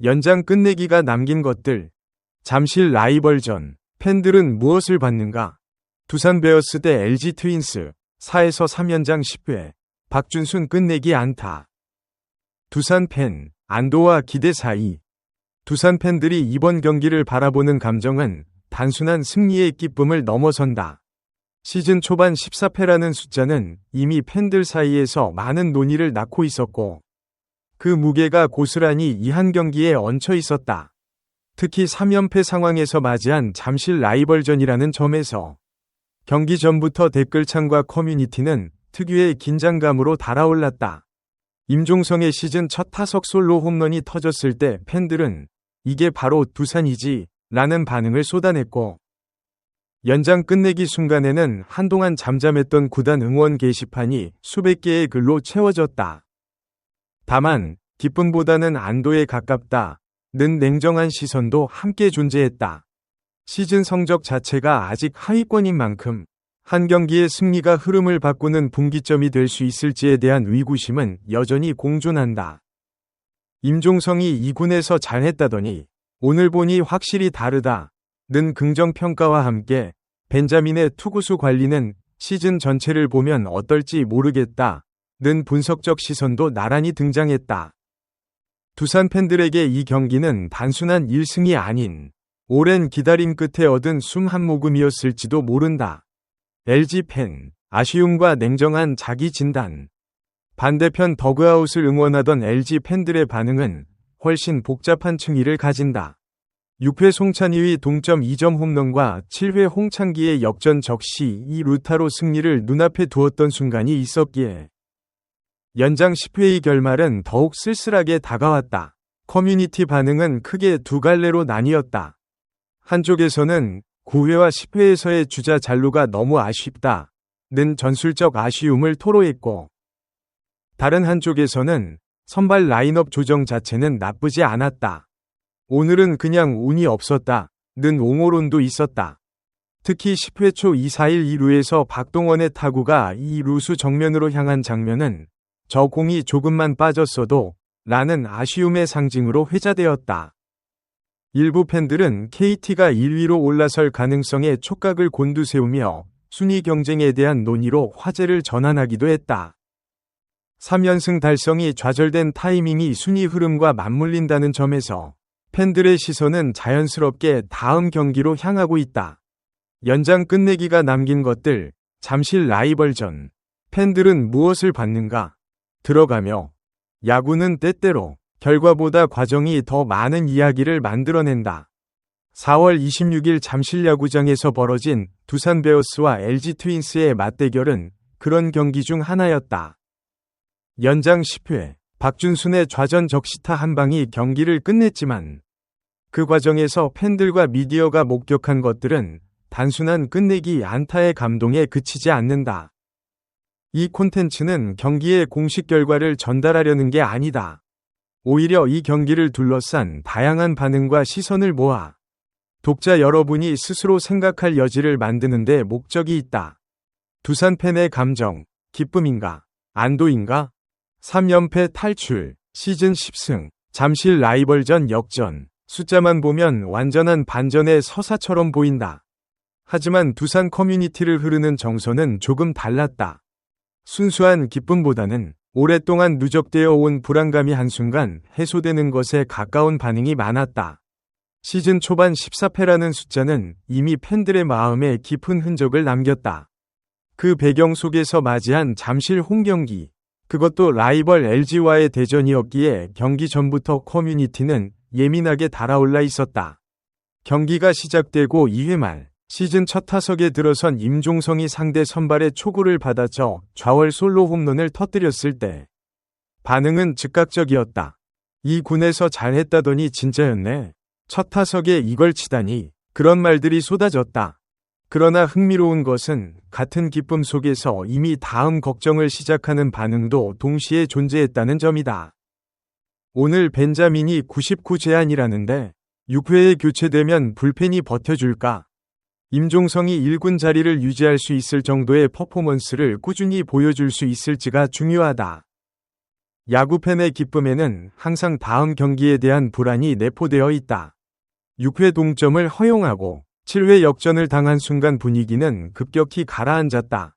연장 끝내기가 남긴 것들. 잠실 라이벌전. 팬들은 무엇을 받는가? 두산 베어스 대 LG 트윈스. 4에서 3연장 10회. 박준순 끝내기 안타. 두산 팬, 안도와 기대 사이. 두산 팬들이 이번 경기를 바라보는 감정은 단순한 승리의 기쁨을 넘어선다. 시즌 초반 14패라는 숫자는 이미 팬들 사이에서 많은 논의를 낳고 있었고, 그 무게가 고스란히 이 한 경기에 얹혀 있었다. 특히 3연패 상황에서 맞이한 잠실 라이벌전이라는 점에서 경기 전부터 댓글창과 커뮤니티는 특유의 긴장감으로 달아올랐다. 임종성의 시즌 첫 타석 솔로 홈런이 터졌을 때 팬들은 이게 바로 두산이지 라는 반응을 쏟아냈고, 연장 끝내기 순간에는 한동안 잠잠했던 구단 응원 게시판이 수백 개의 글로 채워졌다. 다만 기쁨보다는 안도에 가깝다 는 냉정한 시선도 함께 존재했다. 시즌 성적 자체가 아직 하위권인 만큼 한 경기의 승리가 흐름을 바꾸는 분기점이 될 수 있을지에 대한 의구심은 여전히 공존한다. 임종성이 2군에서 잘했다더니 오늘 보니 확실히 다르다 는 긍정평가와 함께 벤자민의 투구수 관리는 시즌 전체를 보면 어떨지 모르겠다 는 분석적 시선도 나란히 등장했다. 두산 팬들에게 이 경기는 단순한 1승이 아닌 오랜 기다림 끝에 얻은 숨 한 모금이었을지도 모른다. LG 팬, 아쉬움과 냉정한 자기 진단. 반대편 더그아웃을 응원하던 LG 팬들의 반응은 훨씬 복잡한 층위를 가진다. 6회 송찬휘의 동점 2점 홈런과 7회 홍창기의 역전 적시 이 루타로 승리를 눈앞에 두었던 순간이 있었기에 연장 10회의 결말은 더욱 쓸쓸하게 다가왔다. 커뮤니티 반응은 크게 두 갈래로 나뉘었다. 한쪽에서는 9회와 10회에서의 주자 잔루가 너무 아쉽다 는 전술적 아쉬움을 토로했고, 다른 한쪽에서는 선발 라인업 조정 자체는 나쁘지 않았다. 오늘은 그냥 운이 없었다 는 옹호론도 있었다. 특히 10회 초 2-4-1 2루에서 박동원의 타구가 2루수 정면으로 향한 장면은 저 공이 조금만 빠졌어도 라는 아쉬움의 상징으로 회자되었다. 일부 팬들은 KT가 1위로 올라설 가능성에 촉각을 곤두세우며 순위 경쟁에 대한 논의로 화제를 전환하기도 했다. 3연승 달성이 좌절된 타이밍이 순위 흐름과 맞물린다는 점에서 팬들의 시선은 자연스럽게 다음 경기로 향하고 있다. 연장 끝내기가 남긴 것들, 잠실 라이벌전. 팬들은 무엇을 받는가? 들어가며 야구는 때때로 결과보다 과정이 더 많은 이야기를 만들어낸다. 4월 26일 잠실 야구장에서 벌어진 두산 베어스와 LG 트윈스의 맞대결은 그런 경기 중 하나였다. 연장 10회, 박준순의 좌전 적시타 한 방이 경기를 끝냈지만 그 과정에서 팬들과 미디어가 목격한 것들은 단순한 끝내기 안타의 감동에 그치지 않는다. 이 콘텐츠는 경기의 공식 결과를 전달하려는 게 아니다. 오히려 이 경기를 둘러싼 다양한 반응과 시선을 모아 독자 여러분이 스스로 생각할 여지를 만드는 데 목적이 있다. 두산 팬의 감정, 기쁨인가? 안도인가? 3연패 탈출, 시즌 10승, 잠실 라이벌전 역전. 숫자만 보면 완전한 반전의 서사처럼 보인다. 하지만 두산 커뮤니티를 흐르는 정서는 조금 달랐다. 순수한 기쁨보다는 오랫동안 누적되어 온 불안감이 한순간 해소되는 것에 가까운 반응이 많았다. 시즌 초반 14패라는 숫자는 이미 팬들의 마음에 깊은 흔적을 남겼다. 그 배경 속에서 맞이한 잠실 홈경기, 그것도 라이벌 LG와의 대전이었기에 경기 전부터 커뮤니티는 예민하게 달아올라 있었다. 경기가 시작되고 2회 말, 시즌 첫 타석에 들어선 임종성이 상대 선발의 초구를 받아쳐 좌월 솔로 홈런을 터뜨렸을 때 반응은 즉각적이었다. 이 군에서 잘했다더니 진짜였네. 첫 타석에 이걸 치다니. 그런 말들이 쏟아졌다. 그러나 흥미로운 것은 같은 기쁨 속에서 이미 다음 걱정을 시작하는 반응도 동시에 존재했다는 점이다. 오늘 벤자민이 99 제안이라는데 6회에 교체되면 불펜이 버텨줄까? 임종성이 1군 자리를 유지할 수 있을 정도의 퍼포먼스를 꾸준히 보여줄 수 있을지가 중요하다. 야구팬의 기쁨에는 항상 다음 경기에 대한 불안이 내포되어 있다. 6회 동점을 허용하고 7회 역전을 당한 순간 분위기는 급격히 가라앉았다.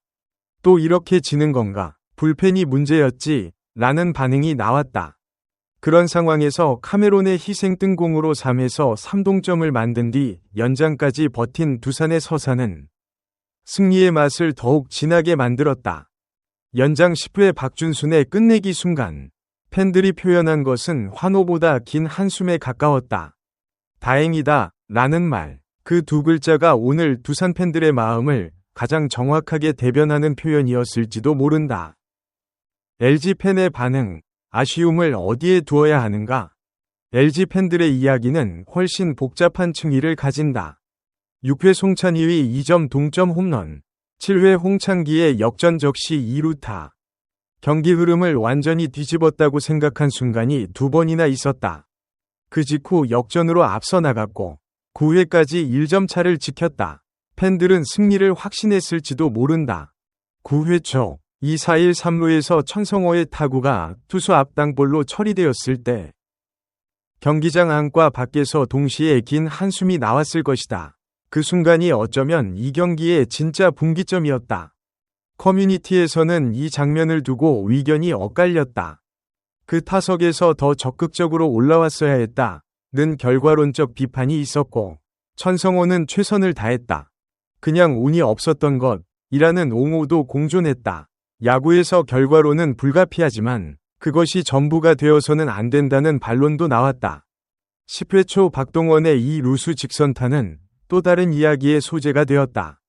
또 이렇게 지는 건가? 불펜이 문제였지? 라는 반응이 나왔다. 그런 상황에서 카메론의 희생 뜬공으로 3에서 3동점을 만든 뒤 연장까지 버틴 두산의 서사는 승리의 맛을 더욱 진하게 만들었다. 연장 10회 박준순의 끝내기 순간 팬들이 표현한 것은 환호보다 긴 한숨에 가까웠다. 다행이다 라는 말. 그 두 글자가 오늘 두산 팬들의 마음을 가장 정확하게 대변하는 표현이었을지도 모른다. LG 팬의 반응, 아쉬움을 어디에 두어야 하는가? LG 팬들의 이야기는 훨씬 복잡한 층위를 가진다. 6회 송찬희의 2점 동점 홈런, 7회 홍창기의 역전 적시 2루타. 경기 흐름을 완전히 뒤집었다고 생각한 순간이 두 번이나 있었다. 그 직후 역전으로 앞서 나갔고 9회까지 1점 차를 지켰다. 팬들은 승리를 확신했을지도 모른다. 9회 초 2-4-1 3루에서 천성호의 타구가 투수 앞당볼로 처리되었을 때 경기장 안과 밖에서 동시에 긴 한숨이 나왔을 것이다. 그 순간이 어쩌면 이 경기의 진짜 분기점이었다. 커뮤니티에서는 이 장면을 두고 의견이 엇갈렸다. 그 타석에서 더 적극적으로 올라왔어야 했다는 결과론적 비판이 있었고, 천성호는 최선을 다했다. 그냥 운이 없었던 것이라는 옹호도 공존했다. 야구에서 결과로는 불가피하지만 그것이 전부가 되어서는 안 된다는 반론도 나왔다. 10회 초 박동원의 이 루수 직선타는 또 다른 이야기의 소재가 되었다.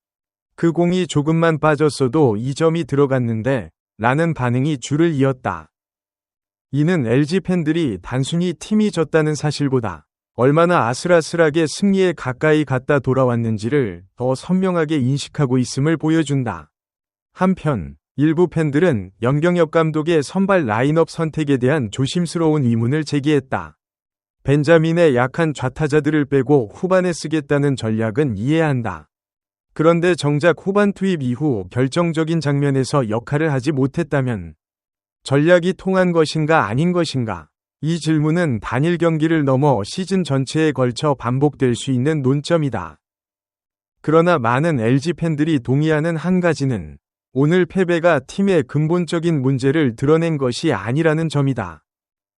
그 공이 조금만 빠졌어도 2점이 들어갔는데 라는 반응이 줄을 이었다. 이는 LG 팬들이 단순히 팀이 졌다는 사실보다 얼마나 아슬아슬하게 승리에 가까이 갔다 돌아왔는지를 더 선명하게 인식하고 있음을 보여준다. 한편 일부 팬들은 염경엽 감독의 선발 라인업 선택에 대한 조심스러운 의문을 제기했다. 벤자민의 약한 좌타자들을 빼고 후반에 쓰겠다는 전략은 이해한다. 그런데 정작 후반 투입 이후 결정적인 장면에서 역할을 하지 못했다면 전략이 통한 것인가 아닌 것인가? 이 질문은 단일 경기를 넘어 시즌 전체에 걸쳐 반복될 수 있는 논점이다. 그러나 많은 LG 팬들이 동의하는 한 가지는 오늘 패배가 팀의 근본적인 문제를 드러낸 것이 아니라는 점이다.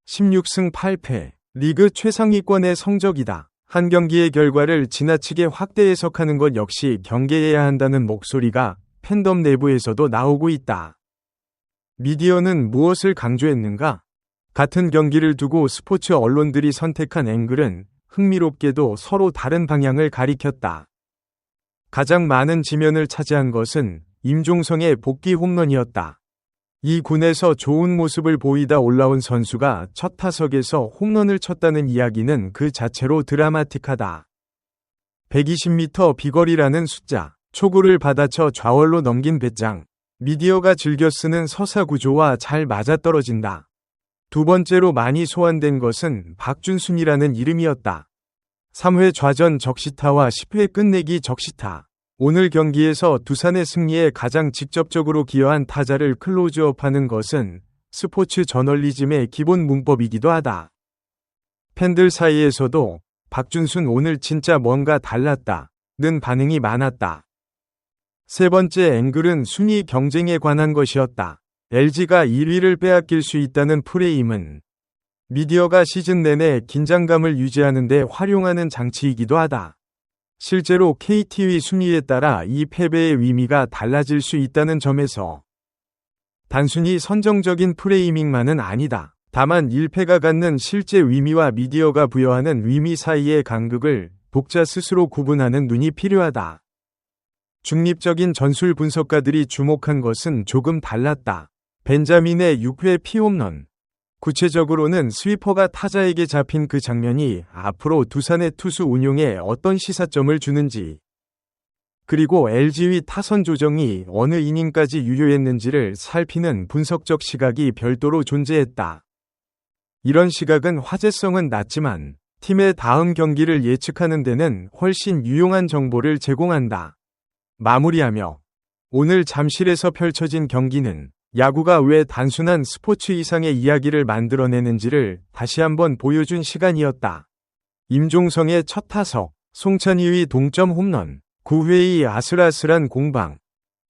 16승 8패, 리그 최상위권의 성적이다. 한 경기의 결과를 지나치게 확대 해석하는 것 역시 경계해야 한다는 목소리가 팬덤 내부에서도 나오고 있다. 미디어는 무엇을 강조했는가? 같은 경기를 두고 스포츠 언론들이 선택한 앵글은 흥미롭게도 서로 다른 방향을 가리켰다. 가장 많은 지면을 차지한 것은 임종성의 복귀 홈런이었다. 이 군에서 좋은 모습을 보이다 올라온 선수가 첫 타석에서 홈런을 쳤다는 이야기는 그 자체로 드라마틱하다. 120m 비거리라는 숫자, 초구를 받아쳐 좌월로 넘긴 배짱, 미디어가 즐겨 쓰는 서사 구조와 잘 맞아떨어진다. 두 번째로 많이 소환된 것은 박준순이라는 이름이었다. 3회 좌전 적시타와 10회 끝내기 적시타. 오늘 경기에서 두산의 승리에 가장 직접적으로 기여한 타자를 클로즈업하는 것은 스포츠 저널리즘의 기본 문법이기도 하다. 팬들 사이에서도 박준순 오늘 진짜 뭔가 달랐다는 반응이 많았다. 세 번째 앵글은 순위 경쟁에 관한 것이었다. LG가 1위를 빼앗길 수 있다는 프레임은 미디어가 시즌 내내 긴장감을 유지하는 데 활용하는 장치이기도 하다. 실제로 KT의 순위에 따라 이 패배의 의미가 달라질 수 있다는 점에서 단순히 선정적인 프레이밍만은 아니다. 다만 1패가 갖는 실제 의미와 미디어가 부여하는 의미 사이의 간극을 독자 스스로 구분하는 눈이 필요하다. 중립적인 전술 분석가들이 주목한 것은 조금 달랐다. 벤자민의 6회 피홈런. 구체적으로는 스위퍼가 타자에게 잡힌 그 장면이 앞으로 두산의 투수 운용에 어떤 시사점을 주는지, 그리고 LG의 타선 조정이 어느 이닝까지 유효했는지를 살피는 분석적 시각이 별도로 존재했다. 이런 시각은 화제성은 낮지만 팀의 다음 경기를 예측하는 데는 훨씬 유용한 정보를 제공한다. 마무리하며 오늘 잠실에서 펼쳐진 경기는 야구가 왜 단순한 스포츠 이상의 이야기를 만들어내는지를 다시 한번 보여준 시간이었다. 임종성의 첫 타석, 송찬휘의 동점 홈런, 9회의 아슬아슬한 공방,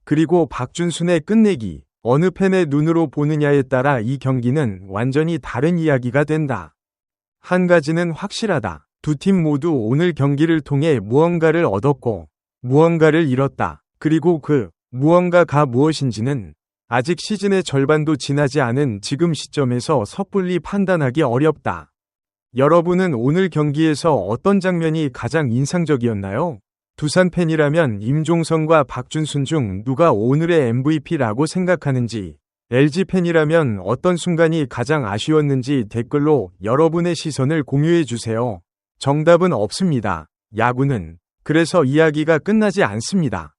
그리고 박준순의 끝내기, 어느 팬의 눈으로 보느냐에 따라 이 경기는 완전히 다른 이야기가 된다. 한 가지는 확실하다. 두 팀 모두 오늘 경기를 통해 무언가를 얻었고 무언가를 잃었다. 그리고 그 무언가가 무엇인지는 아직 시즌의 절반도 지나지 않은 지금 시점에서 섣불리 판단하기 어렵다. 여러분은 오늘 경기에서 어떤 장면이 가장 인상적이었나요? 두산 팬이라면 임종성과 박준순 중 누가 오늘의 MVP라고 생각하는지, LG 팬이라면 어떤 순간이 가장 아쉬웠는지 댓글로 여러분의 시선을 공유해주세요. 정답은 없습니다. 야구는 그래서 이야기가 끝나지 않습니다.